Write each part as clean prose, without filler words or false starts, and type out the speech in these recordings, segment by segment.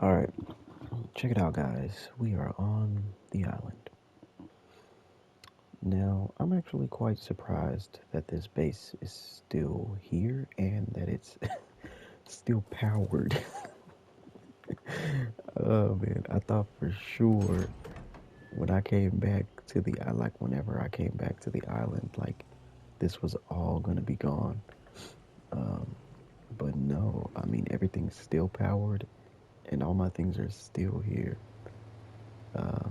Alright, check it out, guys. We are on the island. Now, I'm actually quite surprised that this base is still here and that it's still powered. Oh man, I thought for sure when I came back to whenever I came back to the island, this was all gonna be gone. Um, but no, I mean, everything's still powered and all my things are still here. Uh,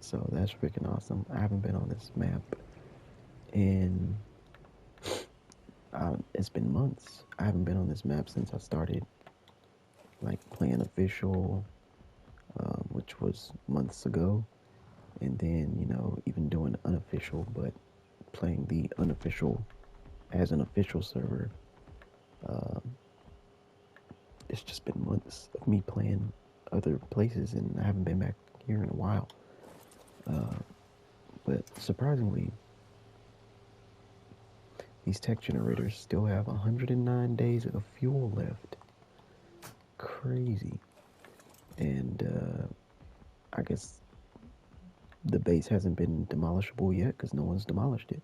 so that's freaking awesome. I haven't been on this map in it's been months. I haven't been on this map since I started playing official, which was months ago, and then even doing unofficial, but playing the unofficial as an official server. Um, it's just been months of me playing other places, and I haven't been back here in a while. But surprisingly, these tech generators still have 109 days of fuel left. Crazy. And I guess the base hasn't been demolishable yet because no one's demolished it.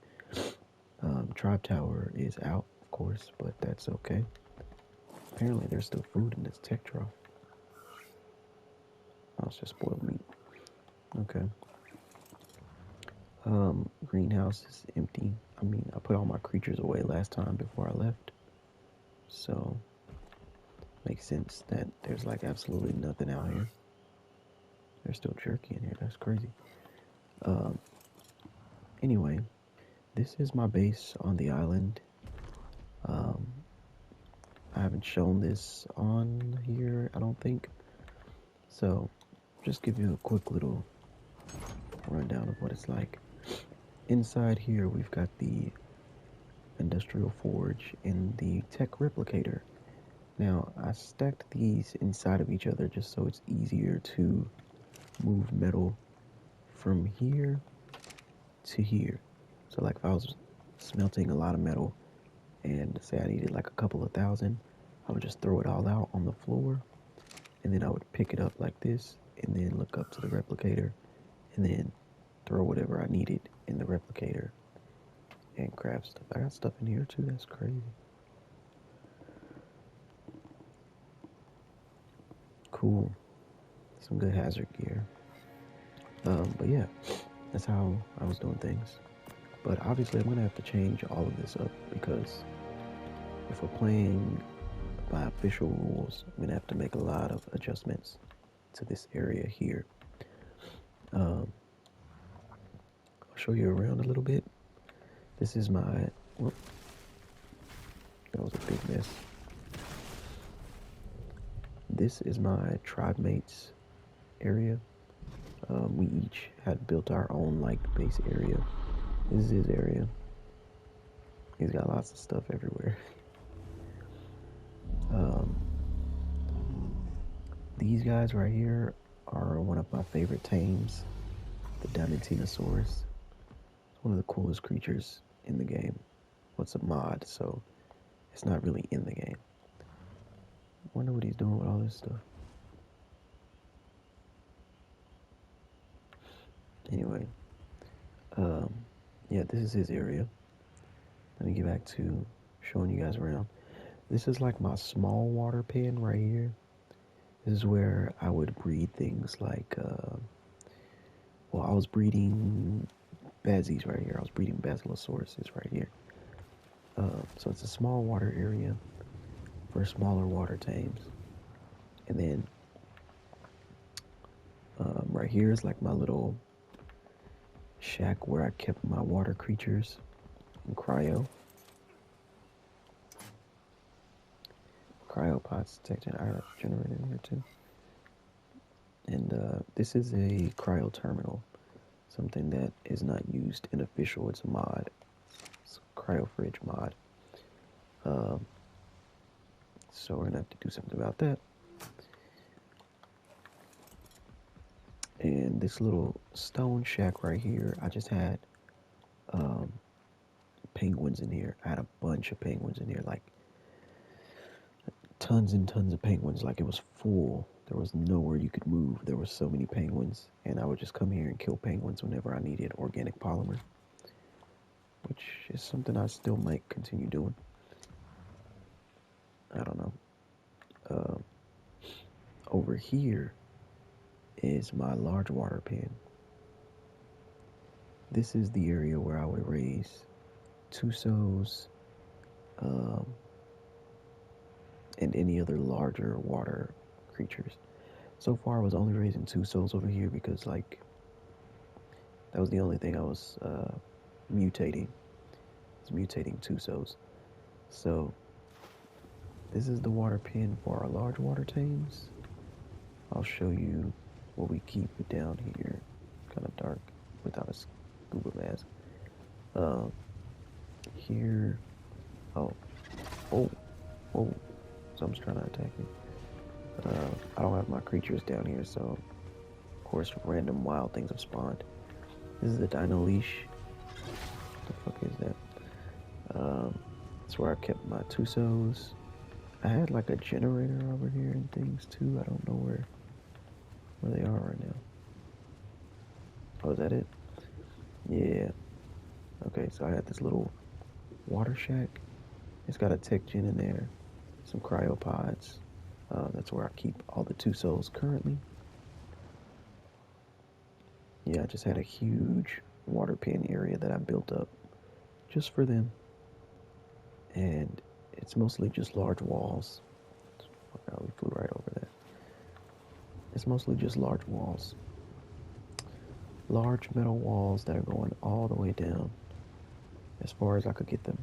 Tribe Tower is out, of course, but that's okay. Apparently there's still food in this tech trough. Oh, it's just spoiled meat. Okay. Greenhouse is empty. I mean, I put all my creatures away last time before I left. So, makes sense that there's absolutely nothing out here. There's still jerky in here. That's crazy. Anyway, this is my base on the island. I haven't shown this on here, I don't think. So, just give you a quick little rundown of what it's like. Inside here, we've got the industrial forge and the tech replicator. Now, I stacked these inside of each other just so it's easier to move metal from here to here. So if I was smelting a lot of metal and say I needed a couple of thousand, I would just throw it all out on the floor, and then I would pick it up like this and then look up to the replicator and then throw whatever I needed in the replicator and craft stuff. I got stuff in here too, that's crazy. Cool. Some good hazard gear. But yeah, that's how I was doing things. But obviously I'm gonna have to change all of this up because if we're playing by official rules, I'm gonna have to make a lot of adjustments to this area here. I'll show you around a little bit. This is my, whoop, that was a big mess. This is my tribe mates area. We each had built our own base area. This is his area. He's got lots of stuff everywhere. These guys right here are one of my favorite tames, the Diamantinosaurus. It's one of the coolest creatures in the game. Well, it's a mod, so it's not really in the game. I wonder what he's doing with all this stuff. Anyway, yeah, this is his area. Let me get back to showing you guys around. This is my small water pen right here. This is where I would breed things well, I was breeding Bazzies right here. I was breeding Basilosauruses right here. So it's a small water area for smaller water tames. And then right here is my little shack where I kept my water creatures in cryo. Cryopods detected iron generated in here too. And this is a cryo terminal, something that is not used in official. It's a mod. It's a cryo fridge mod. So we're gonna have to do something about that. And this little stone shack right here, I just had penguins in here. I had a bunch of penguins in here, tons and tons of penguins. It was full. There was nowhere you could move. There were so many penguins, and I would just come here and kill penguins whenever I needed organic polymer, which is something I still might continue doing. I don't know. Uh, Over here is my large water pen. This is the area where I would raise Tusos, um, and any other larger water creatures. So far, I was only raising Tusos over here because, like, that was the only thing I was mutating. It's mutating Tusos. So this is the water pen for our large water tames. I'll show you what we keep down here. Kind of dark without a scuba mask. Here. Oh. Oh. Oh. Someone's trying to attack me. I don't have my creatures down here, so of course random wild things have spawned. This is the dino leash. What the fuck is that? That's where I kept my Tusos. I had like a generator over here and things too. I don't know where they are right now. Oh, is that it? Yeah. Okay, so I had this little water shack. It's got a tech gen in there, some cryopods. That's where I keep all the Tusos currently. Yeah, I just had a huge water pen area that I built up just for them. And it's mostly just large walls. Oh, we flew right over that. It's mostly just large walls. Large metal walls that are going all the way down as far as I could get them.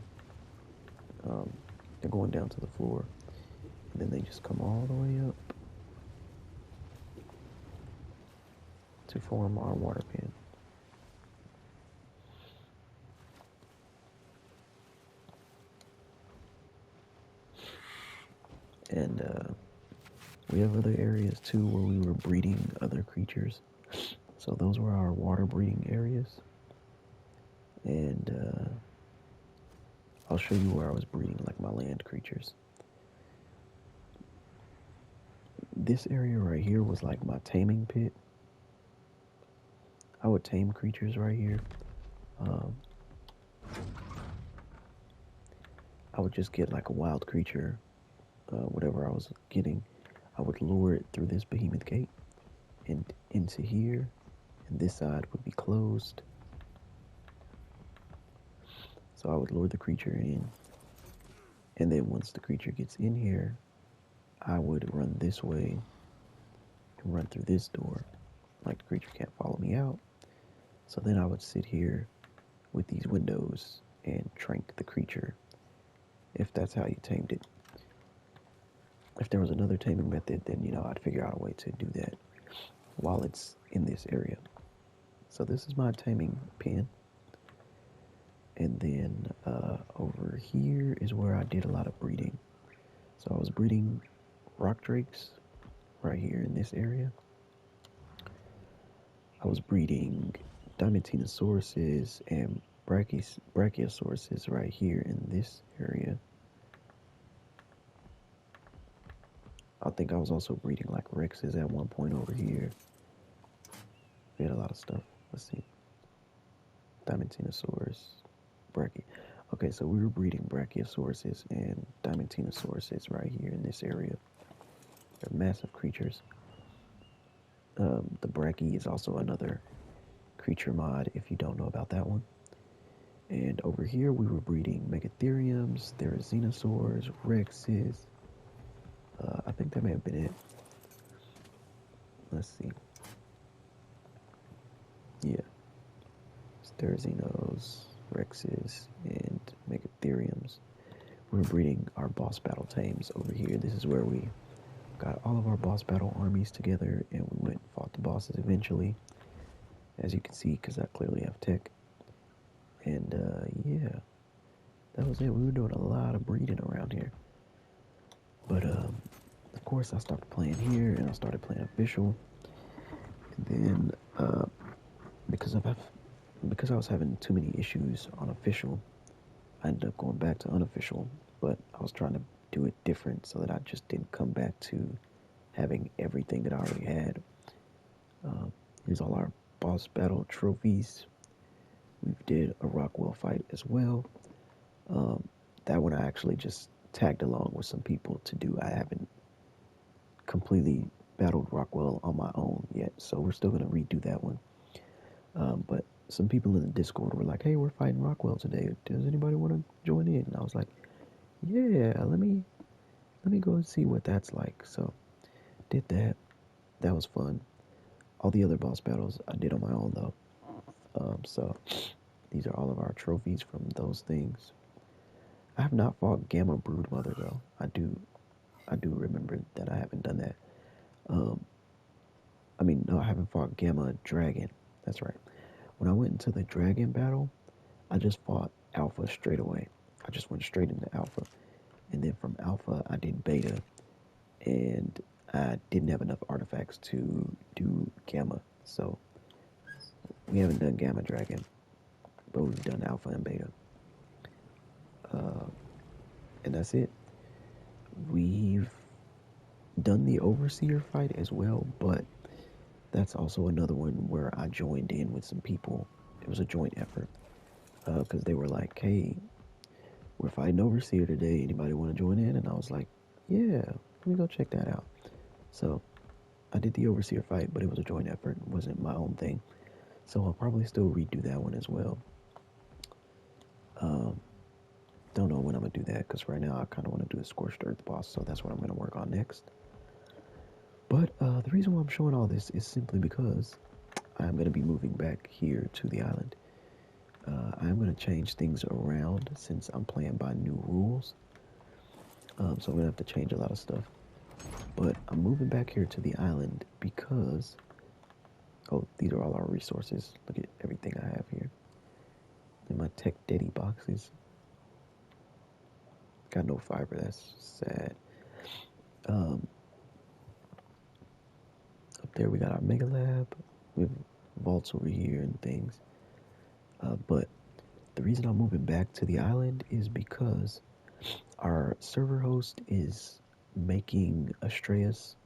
They're going down to the floor. And then they just come all the way up to form our water pen. And we have other areas too where we were breeding other creatures. So those were our water breeding areas. And I'll show you where I was breeding like my land creatures. This area right here was like my taming pit. I would tame creatures right here. I would just get like a wild creature, whatever I was getting. I would lure it through this behemoth gate and into here, and this side would be closed. So I would lure the creature in, and then once the creature gets in here, I would run this way and run through this door. Like the creature can't follow me out. So then I would sit here with these windows and trank the creature, if that's how you tamed it. If there was another taming method, then, you know, I'd figure out a way to do that while it's in this area. So this is my taming pen. And then over here is where I did a lot of breeding. So I was breeding rock drakes right here in this area. I was breeding Diamantinosauruses and Brachiosauruses right here in this area. I think I was also breeding like Rexes at one point over here. We had a lot of stuff. Let's see. Diamantinosaurus, Brachie. Okay, so we were breeding Brachiosauruses and Diamantinosauruses right here in this area. They're massive creatures. The Brachie is also another creature mod if you don't know about that one. And over here we were breeding Megatheriums, Therizinosaurs, Rexes. I think that may have been it. Let's see. Yeah. Therizinos, Rexes, and Megatheriums. We're breeding our boss battle tames over here. This is where we got all of our boss battle armies together and we went and fought the bosses eventually. As you can see, because I clearly have tech. And yeah, that was it. We were doing a lot of breeding around here. But of course I stopped playing here and I started playing official. And then because I was having too many issues on official, I ended up going back to unofficial. But I was trying to do it different so that I just didn't come back to having everything that I already had. Here's all our boss battle trophies. We did a Rockwell fight as well. Um, that one I actually just tagged along with some people to do. I haven't completely battled Rockwell on my own yet, so we're still gonna redo that one. But some people in the Discord were like, "Hey, we're fighting Rockwell today. Does anybody want to join in?" And I was like, "Yeah, let me go and see what that's like." So did that. That was fun. All the other boss battles I did on my own though. So these are all of our trophies from those things. I have not fought Gamma Broodmother though. I do remember that I haven't done that. Um, I mean, no, I haven't fought Gamma Dragon. That's right. When I went into the Dragon battle, I just fought Alpha straight away. I just went straight into Alpha, and then from Alpha I did Beta, and I didn't have enough artifacts to do Gamma, so we haven't done Gamma Dragon, but we've done Alpha and Beta, uh, and that's it. We've done the Overseer fight as well, but that's also another one where I joined in with some people. It was a joint effort because they were like, "Hey, we're fighting Overseer today. Anybody want to join in?" And I was like, "Yeah, let me go check that out." So I did the Overseer fight, but it was a joint effort. It wasn't my own thing. So I'll probably still redo that one as well. Um, don't know when I'm gonna do that because right now I kind of want to do the Scorched Earth boss, so that's what I'm gonna work on next. But the reason why I'm showing all this is simply because I'm gonna be moving back here to the island. I'm gonna change things around since I'm playing by new rules. So I'm gonna have to change a lot of stuff. But I'm moving back here to the island because oh, these are all our resources. Look at everything I have here. In my Tech Daddy boxes. Got no fiber, that's sad. Um, Up there we got our Mega Lab. We have vaults over here and things. But the reason I'm moving back to the island is because our server host is making Astraeos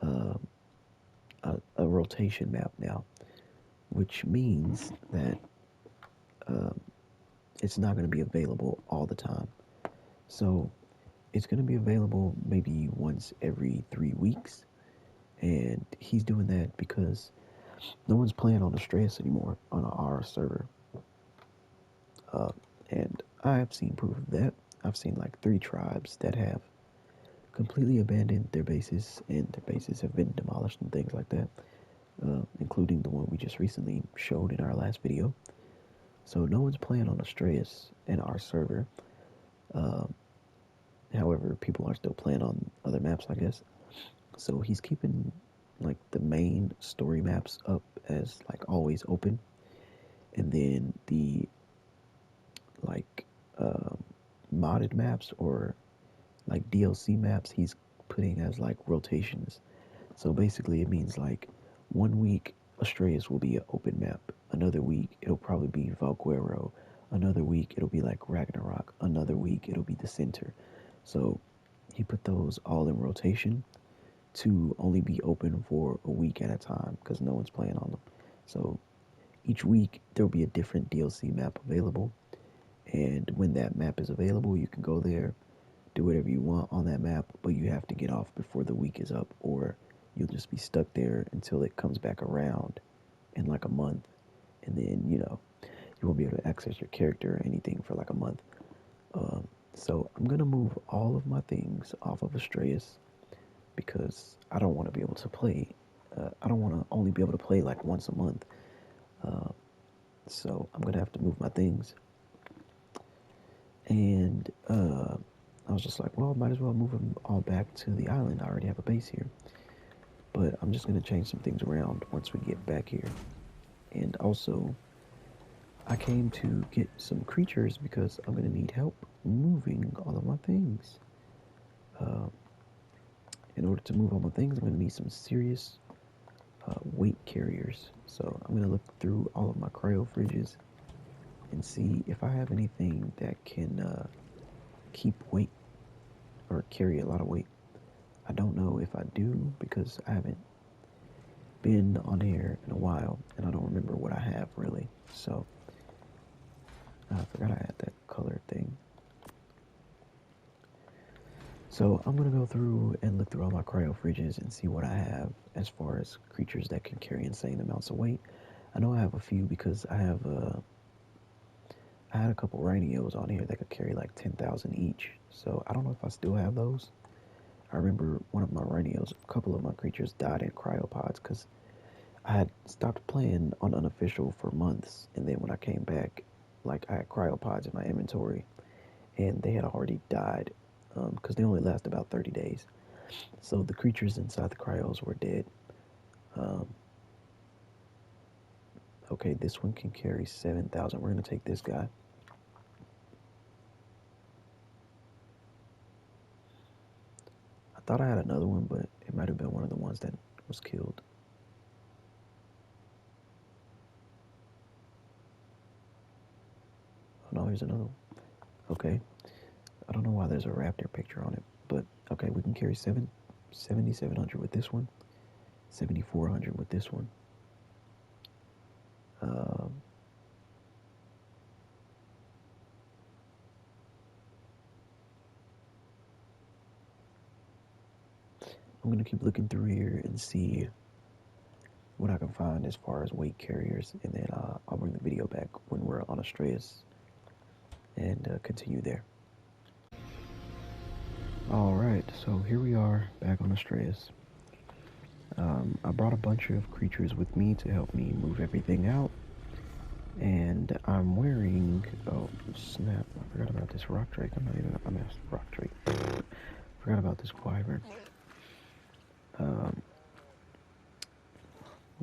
um, a rotation map now, which means that um, it's not going to be available all the time. So it's going to be available maybe once every 3 weeks. And he's doing that because no one's playing on Astraeos anymore on our server. Uh, and I have seen proof of that. I've seen like 3 tribes that have completely abandoned their bases, and their bases have been demolished and things like that, including the one we just recently showed in our last video. So no one's playing on Astraeos in our server. Um, However, people are still playing on other maps, I guess. So he's keeping like the main story maps up as like always open, and then the like modded maps or like DLC maps he's putting as like rotations. So basically, it means like 1 week Astraeus will be an open map. Another week it'll probably be Valguero. Another week it'll be like Ragnarok. Another week it'll be the center. So he put those all in rotation to only be open for a week at a time because no one's playing on them. So each week there'll be a different DLC map available, and when that map is available, you can go there, do whatever you want on that map, but you have to get off before the week is up, or you'll just be stuck there until it comes back around in like a month, and then you won't be able to access your character or anything for like a month. So I'm gonna move all of my things off of Astraeus because I don't want to be able to play. I don't want to only be able to play like once a month. Uh, so I'm gonna have to move my things. And I was just like, well, might as well move them all back to the island. I already have a base here. But I'm just gonna change some things around once we get back here. And also, I came to get some creatures because I'm gonna need help moving all of my things. Uh, in order to move all my things, I'm gonna need some serious weight carriers. So I'm gonna look through all of my cryo fridges and see if I have anything that can keep weight or carry a lot of weight. I don't know if I do because I haven't been on here in a while and I don't remember what I have really. So I forgot I had that color thing. So I'm gonna go through and look through all my cryo fridges and see what I have as far as creatures that can carry insane amounts of weight. I know I have a few because I had a couple rhinos on here that could carry like 10,000 each. So I don't know if I still have those. I remember one of my rhinos, a couple of my creatures died in cryopods because I had stopped playing on Unofficial for months, and then when I came back, like I had cryopods in my inventory, and they had already died because they only last about 30 days. So the creatures inside the cryos were dead. Um, okay, this one can carry 7,000. We're gonna take this guy. I thought I had another one, but it might have been one of the ones that was killed. Oh no, here's another one. Okay. I don't know why there's a raptor picture on it, but okay, we can carry 7,700 with this one, 7,400 with this one. Um, I'm gonna keep looking through here and see what I can find as far as weight carriers, and then I'll bring the video back when we're on Astraeos and continue there. All right, so here we are back on Astraeos. I brought a bunch of creatures with me to help me move everything out, and I'm wearing, oh snap, I forgot about this rock drake. I'm a rock drake. Forgot about this wyvern.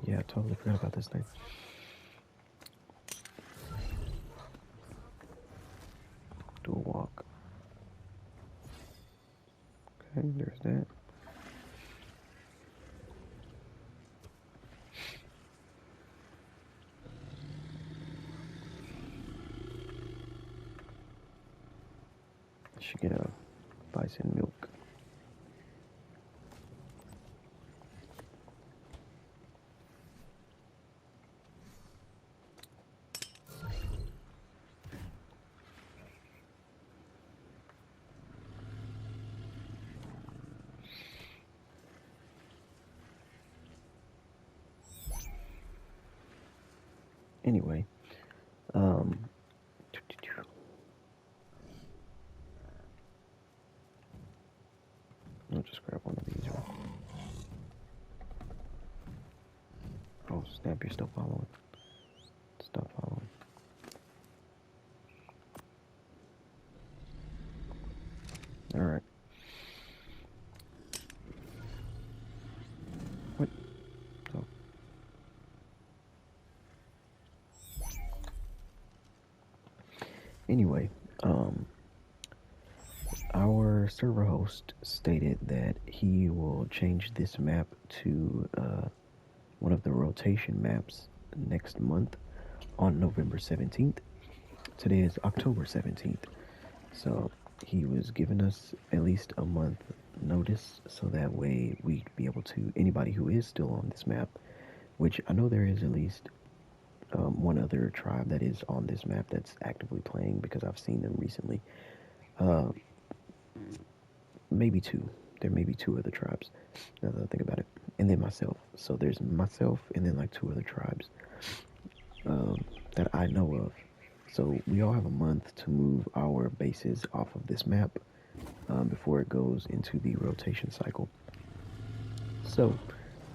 Yeah, totally forgot about this thing. Do a walk. Okay, there's that. Should get a bison milk. Anyway, um, I'll just grab one of these. Oh snap, you're still following. Stop following. Alright. What? Oh. Anyway, our server host stated that he will change this map to one of the rotation maps next month on November 17th. Today is October 17th. So he was giving us at least a month notice so that way we'd be able to, anybody who is still on this map, which I know there is at least one other tribe that is on this map that's actively playing because I've seen them recently. Uh, maybe two. There may be two other tribes, now that I think about it. And then myself. So there's myself and then like two other tribes that I know of. So we all have a month to move our bases off of this map before it goes into the rotation cycle. So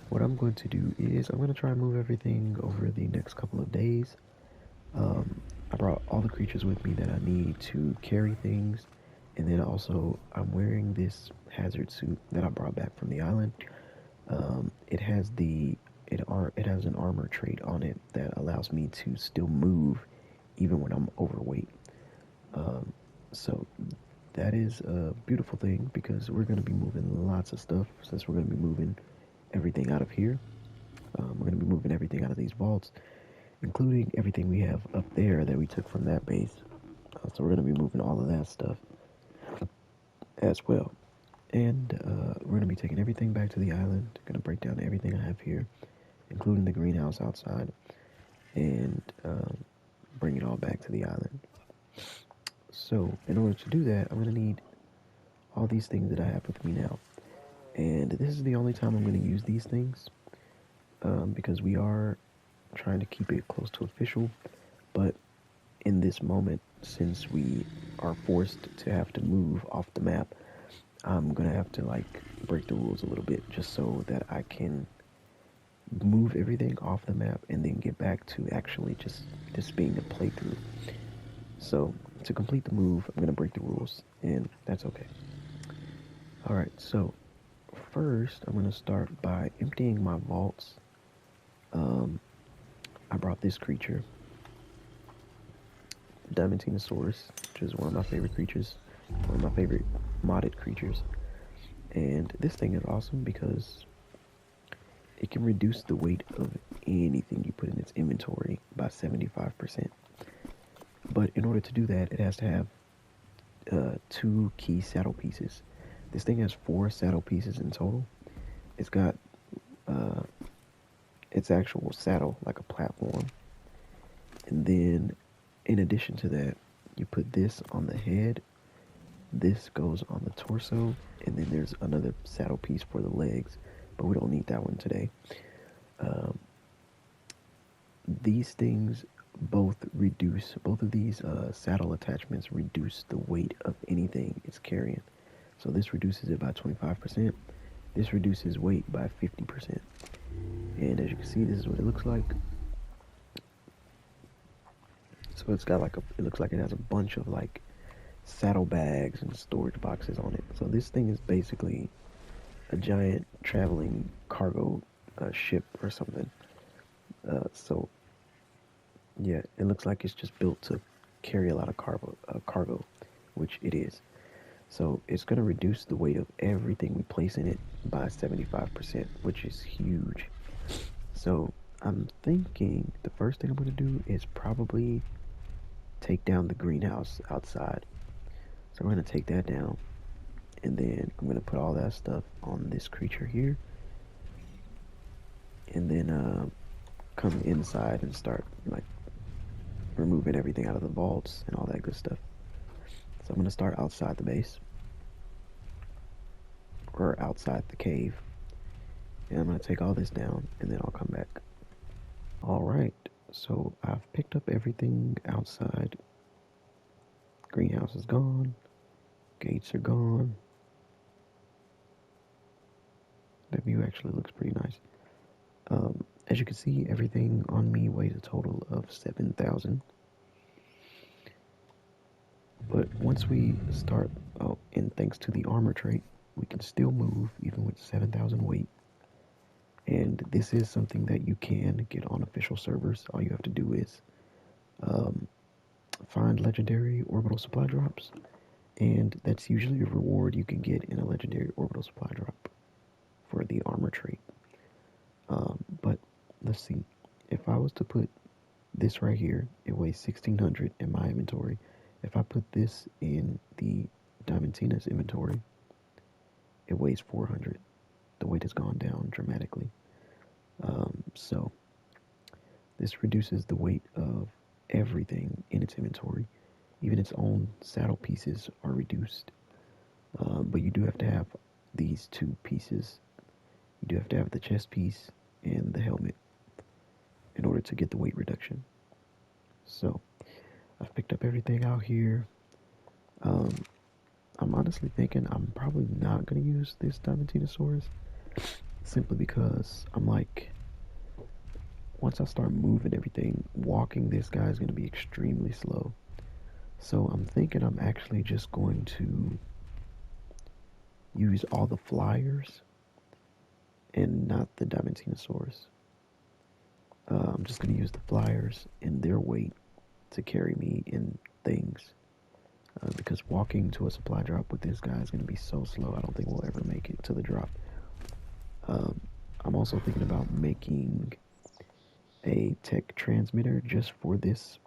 what I'm going to do is I'm going to try and move everything over the next couple of days. I brought all the creatures with me that I need to carry things, and then also I'm wearing this hazard suit that I brought back from the island. It has it has an armor trait on it that allows me to still move even when I'm overweight. So that is a beautiful thing because we're going to be moving lots of stuff since we're going to be moving everything out of here. We're going to be moving everything out of these vaults, including everything we have up there that we took from that base. So we're going to be moving all of that stuff as well. And we're going to be taking everything back to the island. Going to break down everything I have here, including the greenhouse outside, and bring it all back to the island. So, in order to do that, I'm going to need all these things that I have with me now. And this is the only time I'm going to use these things because we are trying to keep it close to official. But in this moment, since we are forced to have to move off the map, I'm going to have to like break the rules a little bit just so that I can move everything off the map and then get back to actually just this being a playthrough. So to complete the move, I'm going to break the rules, and that's okay. Alright, so first I'm going to start by emptying my vaults. I brought this creature, Diamantinosaurus, which is one of my favorite creatures, one of my favorite modded creatures. And this thing is awesome because it can reduce the weight of anything you put in its inventory by 75%. But in order to do that, it has to have 2 key saddle pieces. This thing has 4 saddle pieces in total. It's got its actual saddle, like a platform. And then, in addition to that, you put this on the head. This goes on the torso. And then there's another saddle piece for the legs. But we don't need that one today. These things both of these saddle attachments reduce the weight of anything it's carrying. So this reduces it by 25%. This reduces weight by 50%. And as you can see, this is what it looks like. So it's got like it looks like it has a bunch of like saddle bags and storage boxes on it. So this thing is basically a giant traveling cargo ship or something. So yeah, it looks like it's just built to carry a lot of cargo, which it is. So it's going to reduce the weight of everything we place in it by 75%, which is huge. So I'm thinking the first thing I'm going to do is probably take down the greenhouse outside. So I'm going to take that down, and then I'm going to put all that stuff on this creature here, and then come inside and start like removing everything out of the vaults and all that good stuff. So I'm going to start outside the base, or outside the cave, and I'm going to take all this down, and then I'll come back. Alright, so I've picked up everything outside. Greenhouse is gone, gates are gone. That view actually looks pretty nice. As you can see, everything on me weighs a total of 7,000. But once we start, and thanks to the armor trait, we can still move even with 7,000 weight. And this is something that you can get on official servers. All you have to do is find legendary orbital supply drops, and that's usually a reward you can get in a legendary orbital supply drop for the armor trait. But let's see, if I was to put this right here, it weighs 1,600 in my inventory. If I put this in the Diamantina's inventory, it weighs 400. The weight has gone down dramatically. So this reduces the weight of everything in its inventory. Even its own saddle pieces are reduced. But you do have to have these 2 pieces. You do have to have the chest piece and the helmet in order to get the weight reduction. So I've picked up everything out here. I'm honestly thinking I'm probably not going to use this Diamantinosaurus, simply because I'm like, once I start moving everything, walking this guy is going to be extremely slow. So I'm thinking I'm actually just going to use all the flyers and not the Diamantinosaurus. I'm just going to use the flyers and their weight to carry me in things. Because walking to a supply drop with this guy is going to be so slow, I don't think we'll ever make it to the drop. I'm also thinking about making a tech transmitter just for this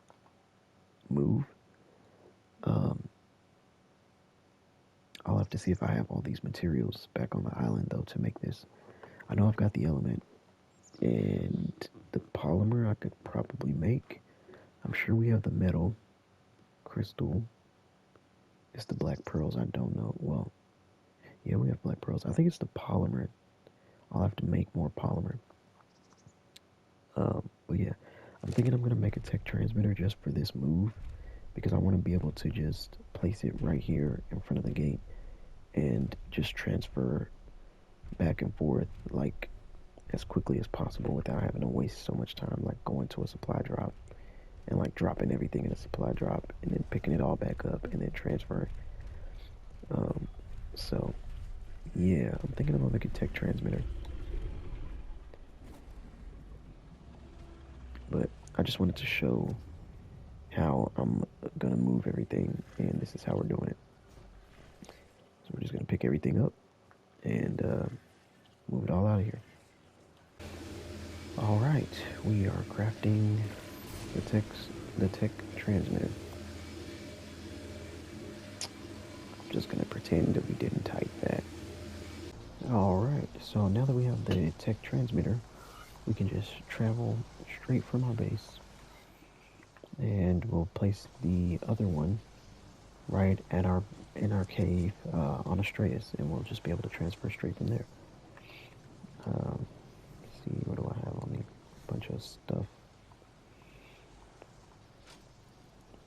move. I'll have to see if I have all these materials back on the island though to make this. I know I've got the element and the polymer I could probably make. I'm sure we have the metal, crystal. It's the black pearls. I don't know. Well, yeah, we have black pearls. I think it's the polymer. I'll have to make more polymer. But yeah, I'm thinking I'm gonna make a tech transmitter just for this move because I want to be able to just place it right here in front of the gate and just transfer back and forth like as quickly as possible without having to waste so much time like going to a supply drop and like dropping everything in a supply drop and then picking it all back up and then transferring. So yeah, I'm thinking about making a tech transmitter. But I just wanted to show how I'm gonna move everything, and this is how we're doing it. So we're just gonna pick everything up and move it all out of here. All right, we are crafting the tech transmitter. I'm just gonna pretend that we didn't type that. All right, so now that we have the tech transmitter, we can just travel straight from our base, and we'll place the other one right at our in our cave on Astraeos, and we'll just be able to transfer straight from there. Let's see, what do I have on me? A bunch of stuff.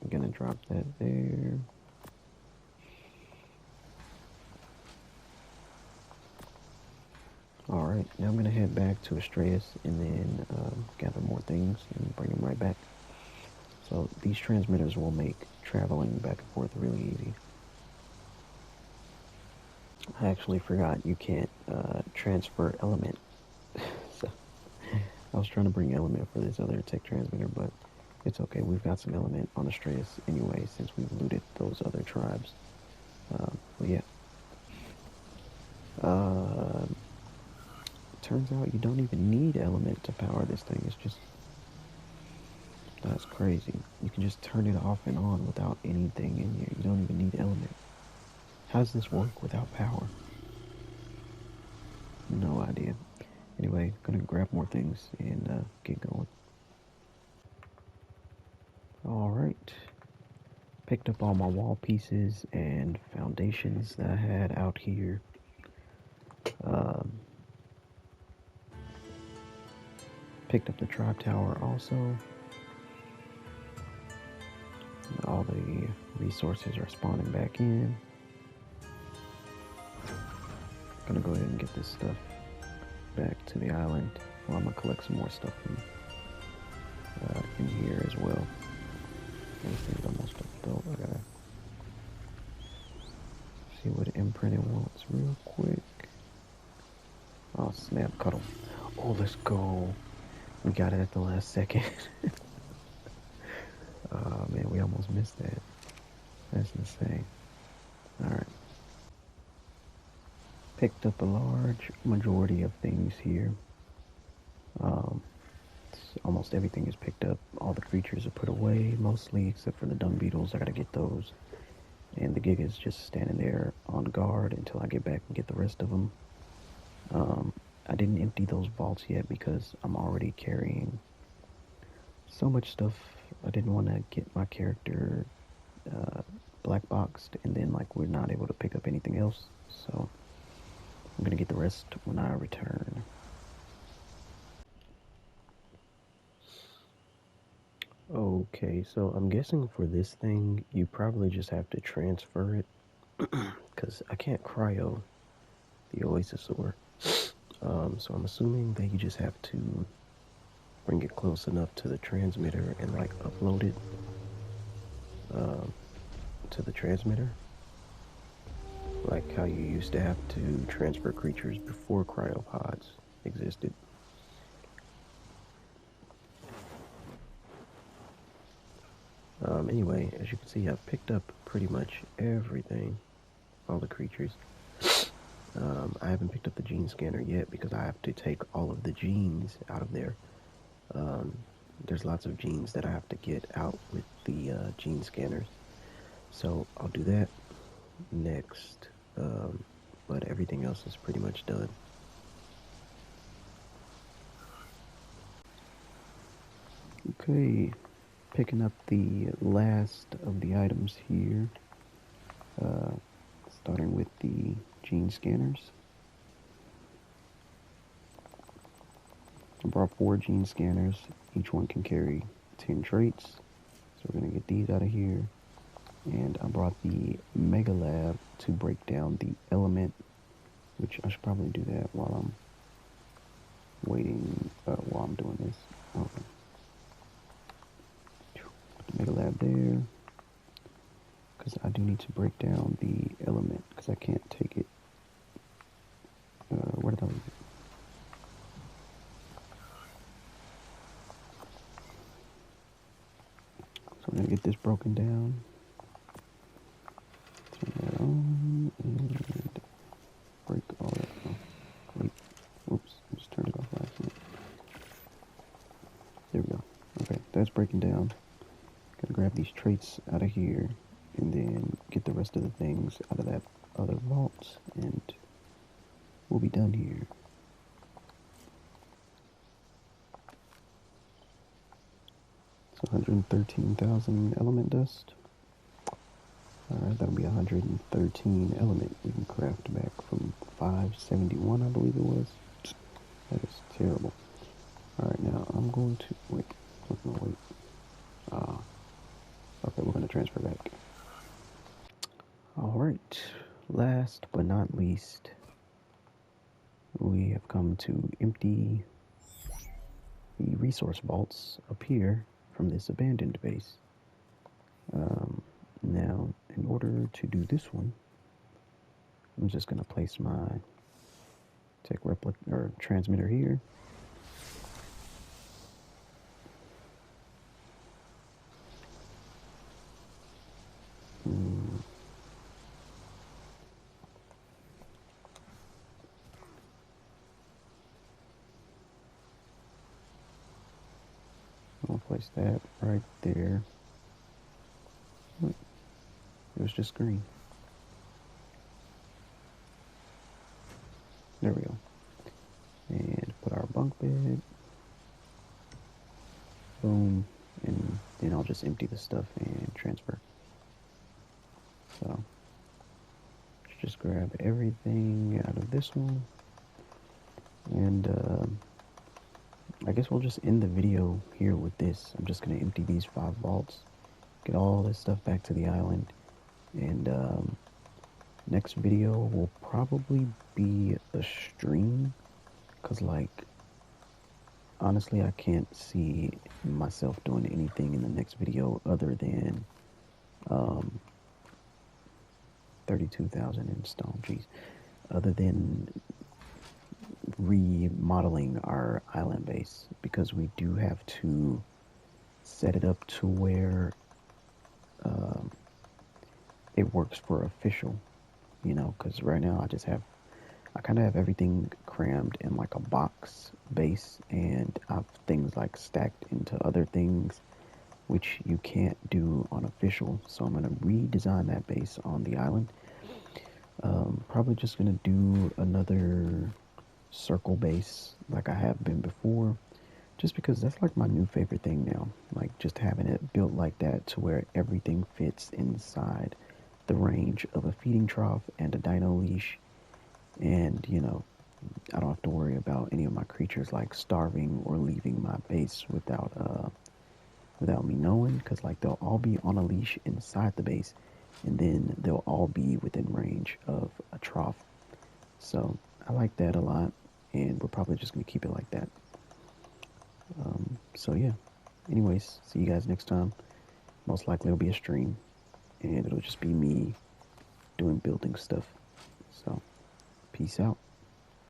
I'm gonna drop that there. Alright, now I'm gonna head back to Astraeos and then gather more things and bring them right back. So these transmitters will make traveling back and forth really easy. I actually forgot you can't transfer element. So I was trying to bring element for this other tech transmitter, but it's okay. We've got some element on Astraeos anyway since we've looted those other tribes. But yeah. Turns out you don't even need element to power this thing. It's just, that's crazy. You can just turn it off and on without anything in here. You don't even need element. How does this work without power? No idea. Anyway, gonna grab more things and get going. Alright. Picked up all my wall pieces and foundations that I had out here. Picked up the tribe tower also. All the resources are spawning back in. Gonna go ahead and get this stuff back to the island. Well, I'm gonna collect some more stuff from in here as well. This thing's almost built. I gotta see what imprint it wants real quick. Oh snap, cuddle. Oh, let's go. We got it at the last second. Oh man, we almost missed that. That's insane. Alright. Picked up a large majority of things here. Almost everything is picked up. All the creatures are put away, mostly, except for the dung beetles. I gotta get those. And the Giga's just standing there on guard until I get back and get the rest of them. I didn't empty those vaults yet because I'm already carrying so much stuff. I didn't want to get my character black boxed and then like we're not able to pick up anything else. So I'm gonna get the rest when I return. Okay, so I'm guessing for this thing you probably just have to transfer it because I can't cryo the Oasis ore. So I'm assuming that you just have to bring it close enough to the transmitter and like upload it to the transmitter, like how you used to have to transfer creatures before cryopods existed. Anyway, as you can see, I've picked up pretty much everything, all the creatures. I haven't picked up the gene scanner yet because I have to take all of the genes out of there. There's lots of genes that I have to get out with the gene scanners. So I'll do that next. but everything else is pretty much done. Okay, picking up the last of the items here, starting with the gene scanners. I brought 4 gene scanners. Each one can carry 10 traits. So we're going to get these out of here. And I brought the Mega Lab to break down the element, which I should probably do that while I'm waiting, while I'm doing this. Okay. Put the Mega Lab there, because I do need to break down the element, because I can't take it. Where did I leave it? So I'm going to get this broken down. Turn that on and break all that off. Wait, whoops, I just turned it off last minute. There we go. Okay, that's breaking down. Gotta grab these traits out of here and then get the rest of the things out of that other vault and we'll be done here. So 113,000 element dust. Alright, that'll be 113 element we can craft back from 571, I believe it was. That is terrible. Alright, now I'm going to wait. Okay, we're going to transfer back. Alright, last but not least, we have come to empty the resource vaults up here from this abandoned base. Now, in order to do this one, I'm just going to place my tech transmitter here. I'll place that right there. Wait, it was just green. There we go. And put our bunk bed. Boom. And then I'll just empty the stuff and transfer. So, just grab everything out of this one. And I guess we'll just end the video here with this. I'm just going to empty these 5 vaults. Get all this stuff back to the island. And next video will probably be a stream. Because, like, honestly, I can't see myself doing anything in the next video other than 32,000 in stone. Jeez. Other than remodeling our island base, because we do have to set it up to where it works for official, you know, because right now I kind of have everything crammed in like a box base, and I've things like stacked into other things which you can't do on official. So I'm going to redesign that base on the island. Probably just going to do another circle base like I have been before, just because that's like my new favorite thing now, like just having it built like that to where everything fits inside the range of a feeding trough and a dino leash. And you know, I don't have to worry about any of my creatures like starving or leaving my base without me knowing, because like they'll all be on a leash inside the base, and then they'll all be within range of a trough. So I like that a lot, and we're probably just going to keep it like that. So yeah, anyways, see you guys next time. Most likely it'll be a stream, and it'll just be me doing building stuff. So peace out.